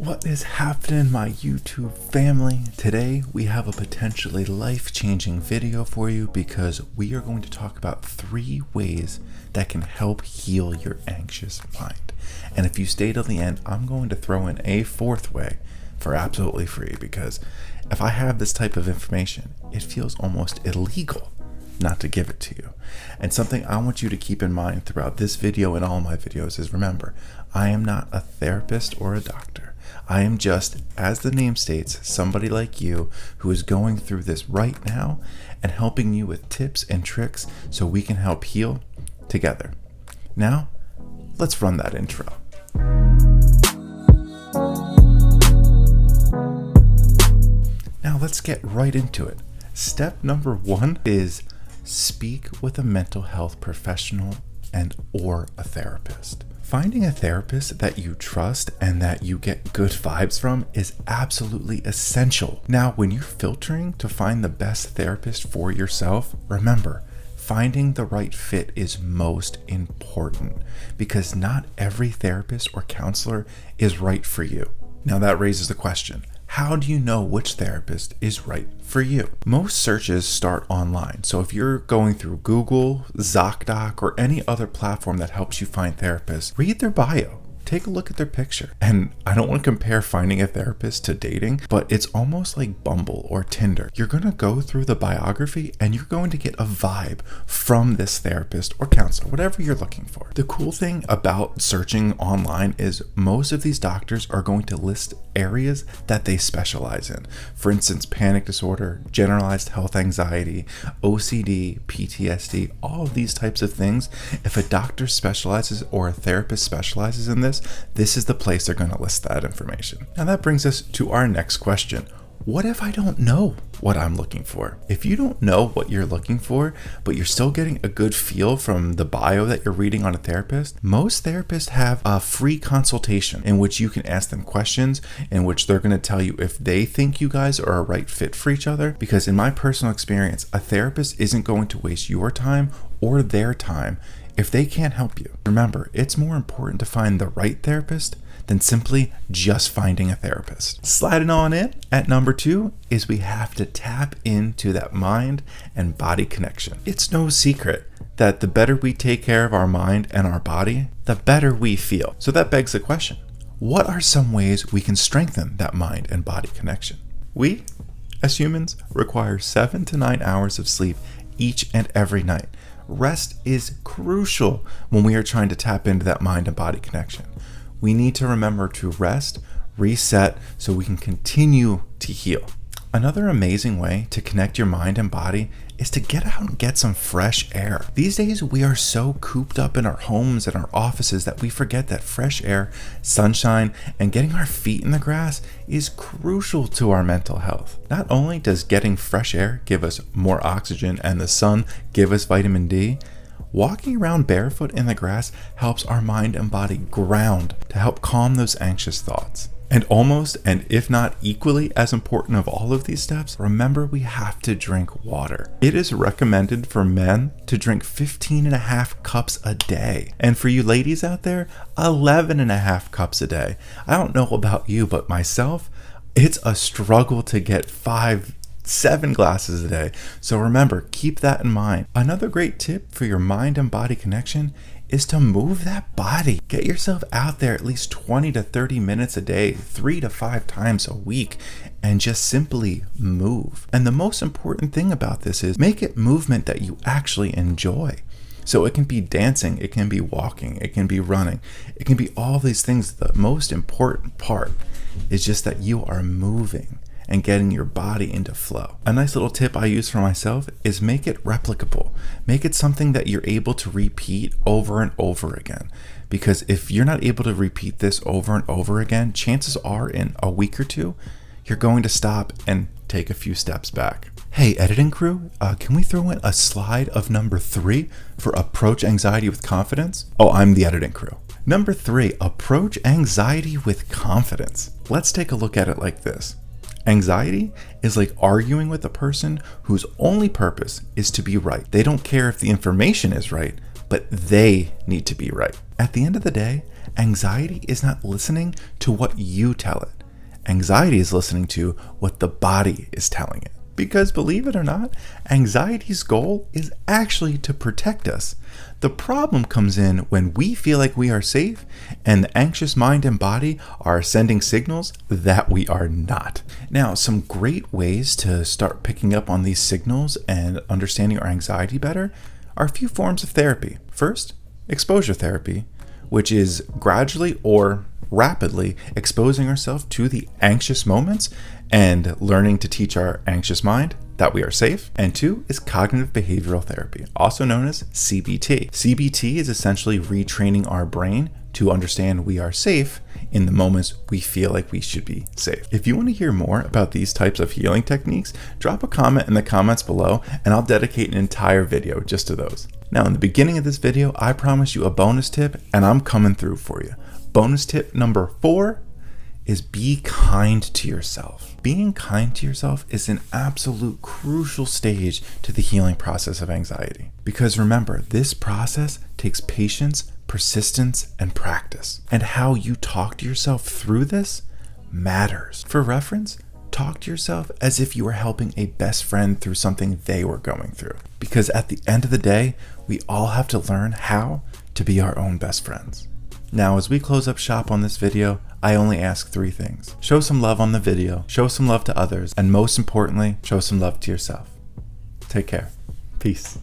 What is happening, my YouTube family? Today we have a potentially life-changing video for you because we are going to talk about 3 ways that can help heal your anxious mind. And if you stay till the end, I'm going to throw in a 4th way for absolutely free, because if I have this type of information, it feels almost illegal not to give it to you. And something I want you to keep in mind throughout this video and all my videos is, remember, I am not a therapist or a doctor. I am just, as the name states, somebody like you who is going through this right now and helping you with tips and tricks so we can help heal together. Now, let's run that intro. Now let's get right into it. Step number 1 is speak with a mental health professional or a therapist. Finding a therapist that you trust and that you get good vibes from is absolutely essential. Now, when you're filtering to find the best therapist for yourself, remember, finding the right fit is most important, because not every therapist or counselor is right for you. Now that raises the question, how do you know which therapist is right for you? Most searches start online. So if you're going through Google, ZocDoc, or any other platform that helps you find therapists, read their bio. Take a look at their picture. And I don't want to compare finding a therapist to dating, but it's almost like Bumble or Tinder. You're going to go through the biography and you're going to get a vibe from this therapist or counselor, whatever you're looking for. The cool thing about searching online is most of these doctors are going to list areas that they specialize in. For instance, panic disorder, generalized health anxiety, OCD, PTSD, all of these types of things. If a doctor specializes or a therapist specializes in this is the place they're going to list that information. Now that brings us to our next question. What if I don't know what I'm looking for? If you don't know what you're looking for, but you're still getting a good feel from the bio that you're reading on a therapist, most therapists have a free consultation in which you can ask them questions, in which they're going to tell you if they think you guys are a right fit for each other. Because in my personal experience, a therapist isn't going to waste your time or their time if they can't help you. Remember, it's more important to find the right therapist than simply just finding a therapist. Sliding on in at number 2 is we have to tap into that mind and body connection. It's no secret that the better we take care of our mind and our body, the better we feel. So that begs the question, what are some ways we can strengthen that mind and body connection? We, as humans, require 7 to 9 hours of sleep each and every night. Rest is crucial when we are trying to tap into that mind and body connection. We need to remember to rest, reset, so we can continue to heal. Another amazing way to connect your mind and body is to get out and get some fresh air. These days, we are so cooped up in our homes and our offices that we forget that fresh air, sunshine, and getting our feet in the grass is crucial to our mental health. Not only does getting fresh air give us more oxygen and the sun give us vitamin D, walking around barefoot in the grass helps our mind and body ground to help calm those anxious thoughts. And almost, and if not equally as important of all of these steps, remember we have to drink water. It is recommended for men to drink 15.5 cups a day. And for you ladies out there, 11.5 cups a day. I don't know about you, but myself, it's a struggle to get 5-7 glasses a day. So remember, keep that in mind. Another great tip for your mind and body connection is to move that body. Get yourself out there at least 20 to 30 minutes a day, 3 to 5 times a week, and just simply move. And the most important thing about this is make it movement that you actually enjoy. So it can be dancing, it can be walking, it can be running, it can be all these things. The most important part is just that you are moving and getting your body into flow. A nice little tip I use for myself is make it replicable. Make it something that you're able to repeat over and over again. Because if you're not able to repeat this over and over again, chances are in a week or 2, you're going to stop and take a few steps back. Hey, editing crew, can we throw in a slide of number 3 for approach anxiety with confidence? Oh, I'm the editing crew. Number 3, approach anxiety with confidence. Let's take a look at it like this. Anxiety is like arguing with a person whose only purpose is to be right. They don't care if the information is right, but they need to be right. At the end of the day, Anxiety is not listening to what you tell it. Anxiety is listening to what the body is telling it. Because believe it or not, anxiety's goal is actually to protect us. The problem comes in when we feel like we are safe and the anxious mind and body are sending signals that we are not. Now, some great ways to start picking up on these signals and understanding our anxiety better are a few forms of therapy. First, exposure therapy, which is gradually or rapidly exposing ourselves to the anxious moments and learning to teach our anxious mind that we are safe. And two is cognitive behavioral therapy, also known as CBT. CBT is essentially retraining our brain to understand we are safe in the moments we feel like we should be safe. If you want to hear more about these types of healing techniques, drop a comment in the comments below and I'll dedicate an entire video just to those. Now, in the beginning of this video, I promised you a bonus tip and I'm coming through for you. Bonus tip number 4 is be kind to yourself. Being kind to yourself is an absolute crucial stage to the healing process of anxiety. Because remember, this process takes patience, persistence, and practice. And how you talk to yourself through this matters. For reference, talk to yourself as if you were helping a best friend through something they were going through. Because at the end of the day, we all have to learn how to be our own best friends. Now, as we close up shop on this video, I only ask 3 things. Show some love on the video, show some love to others, and most importantly, show some love to yourself. Take care. Peace.